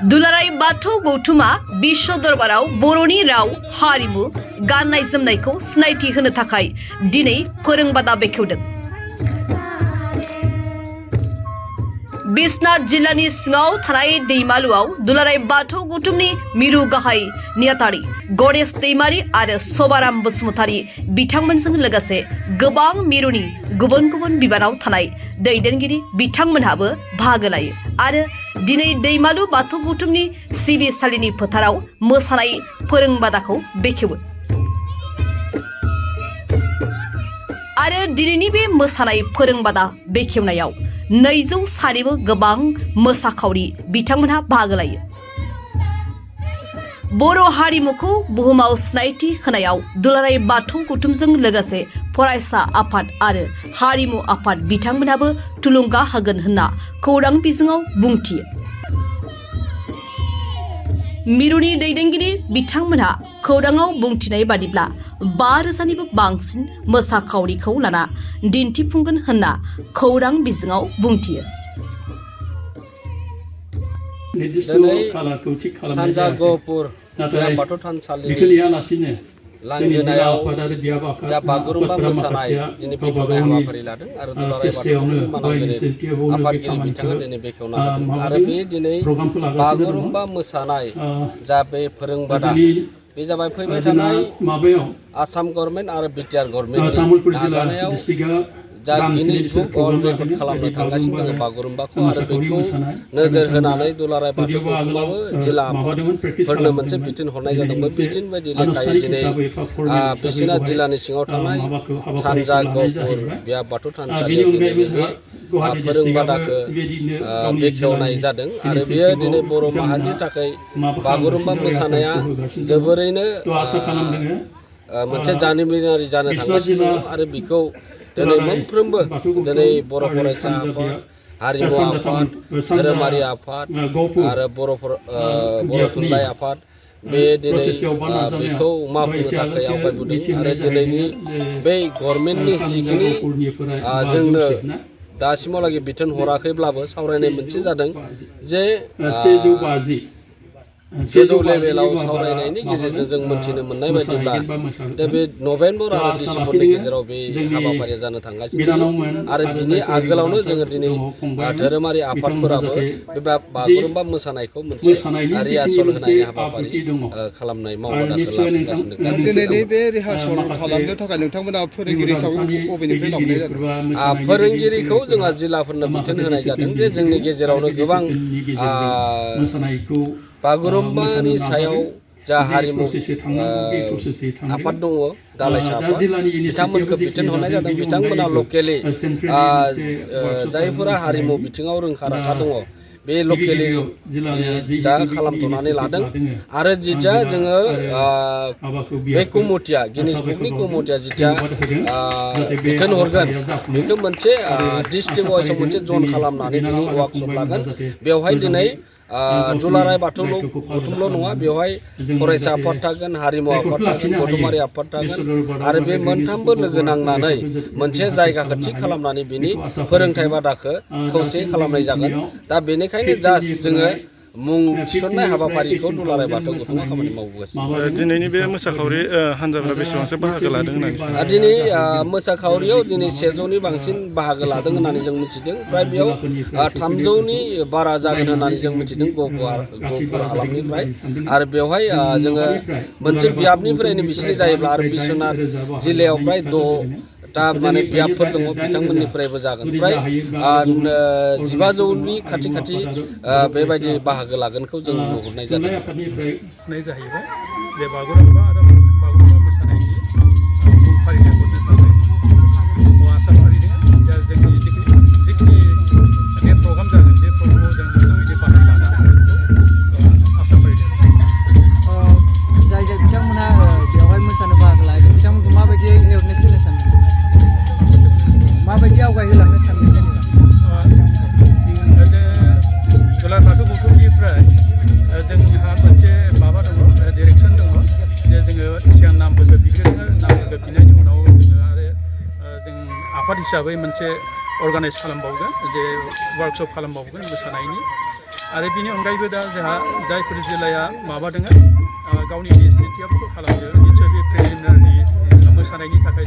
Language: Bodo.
दुलाराय बाथौ गौथुमा विश्व दरबाराव बर'नि राव हारिमु गाननाय जोमनायखौ सिनायथि होनो थाखाय दिनै फोरोंबादा बेखेवदों। बिश्वनाथ जिल्लानि सिङाव थानाय दैमालुआव दुलाराय बाथौ गौथुमनि मिरु गाहाय नेहाथारि गणेश दैमारी आरो सभाराम बसुमतारी बिथांमोनजों लोगोसे गोबां मिरुनि गुबुन गुबुन बिबानाव थानाय दैदेनगिरि बिथांमोनहाबो बाहागो लायो आरो दिनै दैमालु बाथौ गौथुमनि सिबिसालिनि फोथाराव मोसानाय फोरोंबादाखौ बेखेवो। आरो दिनैनि बे मोसानाय फोरोंबादा बेखेवनायाव 200 सानिबो गोबां मोसाखावरि बिथांमोनहा बाहागो लायो। बर' हारिमुखौ बुहुमाव सिनायथि होनायाव दुलाराय बाथौ गौथुमजों लोगोसे फरायसा आफाद आरो हारिमु आफाद बिथांमोनहाबो थुलुंगा होगोन होनना खौरां बिजोङाव बुंथियो। मिरुनि दैदेनगिरि बिथांमोनहा खौराङाव बुंथिनाय बादिब्ला 5,000निबो बांसिन मोसाखावरिखौ लाना दिन्थिफुंगोन होनना खौरां बिजोङाव बुंथियो। सानजा गहपुर बाथौ थानसालिनि लांगोनायाव जा बागुरुम्बा मोसानाय दिनै बेखेवनाय हाबाफारि लादों आरो दुलाराय बाथौ गौथुमनि मानगिरि आफादगिरि बिथाङा दिनै बेखेवना होदों आरो बे दिनै बागुरुम्बा मोसानाय जा बे फोरोंबादा बे जाबाय फैबाय थानाय आसाम गभर्नमेन्ट आरो बिटिआर गभर्नमेन्टनि नाजानायाव जा गिनिज बुक वर्ल्ड रेकर्ड खालामनो थांगासिनो दङ बागुरुम्बाखौ आरो बेखौ नोजोर होनानै दुलाराय बाथौ गौथुमाबो जिल्ला आफादफोरनो मोनसे बिथोन हरनाय जादों। बे बिथोन बायदि लेखायै दिनै बिश्वनाथ जिल्लानि सिङाव थानाय सानजा गहपुर बियाब बाथौ थानसालियाव दिनै बे फोरोंबादाखौ बेखेवनाय जादों आरो बेयो दिनै बर' माहारिनि थाखाय बागुरुम्बा मोसानाया जोबोरैनो मोनसे जारिमिनारि जानो थांगासिनो दङ आरो बेखौ दिनै मोनफ्रोमबो दिनै बर' फरायसा आफाद हारिमु आफाद धोरोमारि आफाद आरो बर' थुनलाइ आफाद बे दिनै बेखौ मावफुंनो थाखाय आवगायबोदों आरो दिनैनि बै गभर्नमेन्टनि जिखिनि जोंनो दासिमहालागै बिथोन हराखैब्लाबो सावरायनाय मोनसे जादों जे गोजौ लेभेलाव सावरायनायनि गेजेरजों जों मोनथिनो मोननाय बायदिब्ला दा बे नभेम्बर आरो डिसेम्बरनि गेजेराव बे हाबाफारिया जानो थांगासिनो आरो बिनि आगोलावनो जोङो दिनै धोरोमारि आफादफोराबो बे बागुरुम्बा मोसानायखौ मोनसे रिहार्सल होनायनि हाबाफारि खालामनाय मावबादाखौ लागासिनो दं। दिनैनि बे रिहार्सल खालामनो थाखाय नोंथांमोना फोरोंगिरि बबेनिफ्राय लाबोनाय जादों? फोरोंगिरिखौ जोंहा जिल्लाफोरनो बिथोन होनाय जादों जे जोंनि गेजेरावनो गोबां बागुरुम्बानि सायाव जा हारिमु आफाद दङ दालाइसा आफाद बिथांमोनखौ बिथोन हरनाय जादों। बिथांमोना लकेलि जायफोरा हारिमु बिथिङाव रोंखा राखा दङ बे लकेलि जा खालामथ'नानै लादों आरो जिथिया जोङो बे कमिटिया गिनिज बुकनि कमिटिया जिथिया बिथोन हरगोन बेखौ मोनसे डिस्ट्रिक्ट वाइसआव मोनसे जन खालामनानै दिनै वार्कशप लागोन। बेवहाय दिनै दुलाराय बाथौ गौथुमल' नङा बेवहाय फरायसा आफाद थागोन हारिमु आफाद थागोन गथुमारि आफाद थागोन आरो बे मोनथामबो लोगो नांनानै मोनसे जायगाखौ थि खालामनानै बिनि फोरोंथाइ बादाखौ खौसे खालामनाय जागोन। दा बेनिखायनो जास्ट जोङो मुं थिसननाय हाबाफारिखौ दुलाराय बाथौ गौथुमा खामानि मावबोगासिनो। दिनैनि बे मोसाखावरि हान्जाफ्रा बेसेबांसो बाहागो लादों होननानै दिनै मोसाखावरियाव दिनै 100नि बांसिन बाहागो लादों होननानै जों मिथिदों। फ्राय बेयाव 300नि बारा जागोन होननानै जों मिथिदों गहपुर हालामनिफ्राय आरो बेवहाय जोङो मोनसे बियाबनिफ्रायनो बिसिनि जायोब्ला आरो बिश्वनाथ जिल्लायाव फ्राय 6टा माने बियाबफोर दङ बिथांमोननिफ्रायबो जागोन फ्राय 1500नि खाथि खाथि बेबायदि बाहागो लागोनखौ जों नुहुरनाय जादों। जाहैबाय जे बागुरुम्बा आरो बागुरुम्बा मोसानायनि फारिलाइ हरनो थाखाय आसा फारिदों दा जोंनि जिखिनि बे प्रग्राम जागोन बे प्रग्रामाव जों मोजाङैनो बाहागो लानो हागोनखौ आसा फारिदों। जाय बिथांमोना बेवहाय मोसानो बाहागो लागोन बिथांमोनखौ माबायदि एवेरनेस होनो सानदों माबायदि आवगायहोलांनो सानदों दुलाराय बाथौ गौथुमनिफ्राय जोंहा मोनसे माबा दङ डिरेक्सन दङ जे जोङो सिगां नामफोरखौ बिग्रोगोन नामफोरखौ बिनायनि उनाव जोङो आरो जों आफाद हिसाबै मोनसे अर्गानाइज खालामबावगोन जे वार्कशप खालामबावगोन मोसानायनि आरो बिनि अनगायैबो दा जोंहा जायफोर जिल्लाया माबादों गावनि इनिसिएटिभखौ खालामदों निसय बे प्रिलिमिनारि मोसानायनि थाखाय